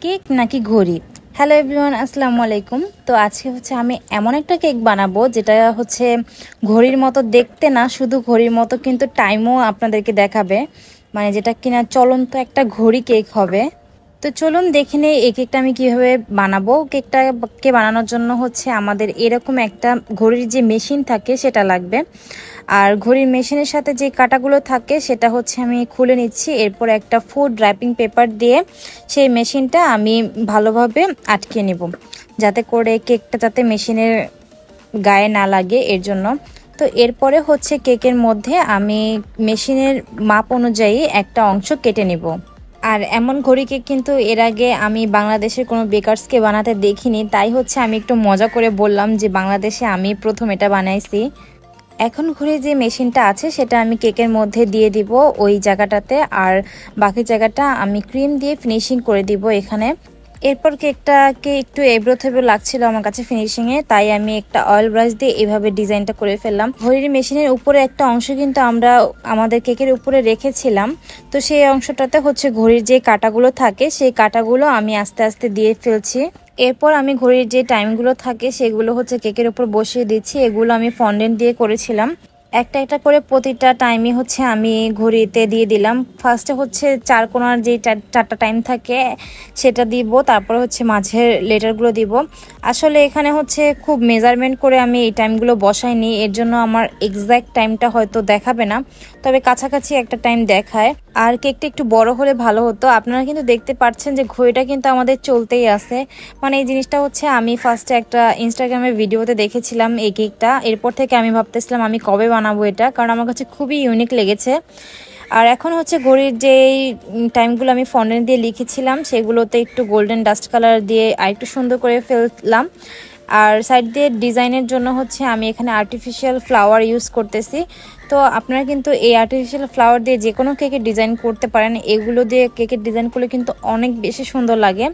Cake নাকি ঘড়ি। Hello everyone, আসসালামু আলাইকুম। তো আজকে হচ্ছে আমি এমন একটা কেক বানাবো যেটা হচ্ছে ঘড়ির মতো দেখতে না, শুধু ঘড়ির মতো কিন্তু টাইমও আপনাদেরকে দেখাবে, মানে যেটা কিনা চলন্ত একটা ঘড়ি কেক হবে। তো চলুন দেখে নেই এই কেকটা আমি কিভাবে বানাবো। কেকটাকে বানানোর জন্য হচ্ছে আমাদের এরকম একটা ঘড়ির যে মেশিন থাকে সেটা লাগবে, আর ঘড়ির মেশিনের সাথে যে কাঁটাগুলো থাকে সেটা হচ্ছে আমি খুলে নিচ্ছি। এরপর একটা ফুড র্যাপিং পেপার দিয়ে সেই মেশিনটা আমি ভালোভাবে আটকে নেব, যাতে করে কেকটা যাতে মেশিনের গায়ে না লাগে, এর জন্য। তো এরপরে হচ্ছে কেকের মধ্যে আমি মেশিনের মাপ অনুযায়ী একটা অংশ কেটে নেব। আর এমন ঘড়ি কেক কিন্তু এর আগে আমি বাংলাদেশের কোনো বেকার্সকে বানাতে দেখিনি, তাই হচ্ছে আমি একটু মজা করে বললাম যে বাংলাদেশে আমি প্রথম এটা বানাইছি। এখন ঘড়ির যে মেশিনটা আছে সেটা আমি কেকের মধ্যে দিয়ে দিব ওই জায়গাটাতে, আর বাকি জায়গাটা আমি ক্রিম দিয়ে ফিনিশিং করে দিব এখানে। এরপর কেকটাকে একটু এবড়ো থেবড়ো লাগছিল আমার কাছে ফিনিশিংয়ে, তাই আমি একটা অয়েল ব্রাশ দিয়ে এভাবে ডিজাইনটা করে ফেললাম। ঘড়ির মেশিনের উপরে একটা অংশ কিন্তু আমরা আমাদের কেকের উপরে রেখেছিলাম, তো সেই অংশটাতে হচ্ছে ঘড়ির যে কাঁটাগুলো থাকে সেই কাঁটাগুলো আমি আস্তে আস্তে দিয়ে ফেলছি। এরপর আমি ঘড়ির যে টাইমগুলো থাকে সেগুলো হচ্ছে কেকের উপর বসিয়ে দিচ্ছি। এগুলো আমি ফন্ডেন্ট দিয়ে করেছিলাম। একটা একটা করে প্রতিটা টাইমই হচ্ছে আমি ঘড়িতে দিয়ে দিলাম। ফার্স্টে হচ্ছে চার কোণার যে চারটা টাইম থাকে সেটা দিব, তারপর হচ্ছে মাঝের লেটারগুলো দিব। আসলে এখানে হচ্ছে খুব মেজারমেন্ট করে আমি এই টাইমগুলো বসাইনি, এর জন্য আমার এক্স্যাক্ট টাইমটা হয়তো দেখাবে না, তবে কাছাকাছি একটা টাইম দেখায়। আর কেকটা একটু বড় হলে ভালো হতো। আপনারা কিন্তু দেখতে পাচ্ছেন যে ঘড়িটা কিন্তু আমাদের চলতেই আছে, মানে এই জিনিসটা হচ্ছে আমি ফার্স্টে একটা ইনস্টাগ্রামের ভিডিওতে দেখেছিলাম এই কেকটা। এরপর থেকে আমি ভাবতেছিলাম আমি কবে বানাবো এটা, কারণ আমার কাছে খুবই ইউনিক লেগেছে। আর এখন হচ্ছে ঘড়ির যেই টাইমগুলো আমি ফন্ডেন্ট দিয়ে লিখেছিলাম সেগুলোতে একটু গোল্ডেন ডাস্ট কালার দিয়ে আরেকটু সুন্দর করে ফেললাম। আর সাইড দিয়ে ডিজাইনের জন্য হচ্ছে আমি এখানে আর্টিফিশিয়াল ফ্লাওয়ার ইউজ করতেছি। তো আপনারা কিন্তু এই আর্টিফিশিয়াল ফ্লাওয়ার দিয়ে যে কোনো কেকের ডিজাইন করতে পারেন। এগুলো দিয়ে কেকের ডিজাইন করলে কিন্তু অনেক বেশি সুন্দর লাগে।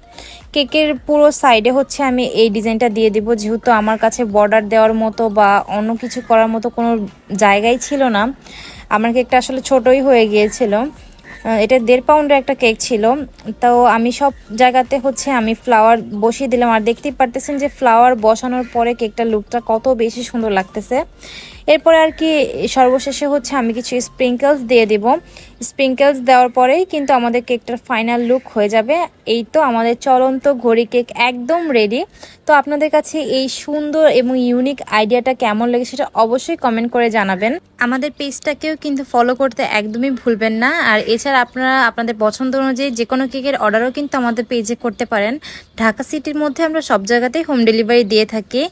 কেকের পুরো সাইডে হচ্ছে আমি এই ডিজাইনটা দিয়ে দিব, যেহেতু আমার কাছে বর্ডার দেওয়ার মতো বা অন্য কিছু করার মতো কোনো জায়গাই ছিল না। আমার কেকটা আসলে ছোটই হয়ে গিয়েছিল। এটা 1.5 পাউন্ডের একটা কেক ছিল, তো আমি সব জায়গাতে হচ্ছে আমি ফ্লাওয়ার বসিয়ে দিলাম। আর দেখতেই পারতেছেন যে ফ্লাওয়ার বসানোর পরে কেকটার লুকটা কত বেশি সুন্দর লাগতেছে। এরপরে আর কি সর্বশেষে হচ্ছে আমি কিছু স্প্রিঙ্কেলস দিয়ে দিব। স্প্রিঙ্কেলস দেওয়ার পরেই কিন্তু আমাদের কেকটার ফাইনাল লুক হয়ে যাবে। এই তো আমাদের চলন্ত ঘড়ি কেক একদম রেডি। তো আপনাদের কাছে এই সুন্দর এবং ইউনিক আইডিয়াটা কেমন লাগে সেটা অবশ্যই কমেন্ট করে জানাবেন। আমাদের পেজটাকেও কিন্তু ফলো করতে একদমই ভুলবেন না। আর এছাড়া আপনারা আপনাদের পছন্দ অনুযায়ী যে কোনো কেকের অর্ডারও কিন্তু আমাদের পেজে করতে পারেন। ঢাকা সিটির মধ্যে আমরা সব জায়গাতেই হোম ডেলিভারি দিয়ে থাকি।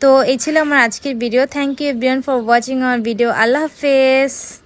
তো এই ছিল আমার আজকের video. Thank you everyone for watching our video. আল্লাহ হাফেজ।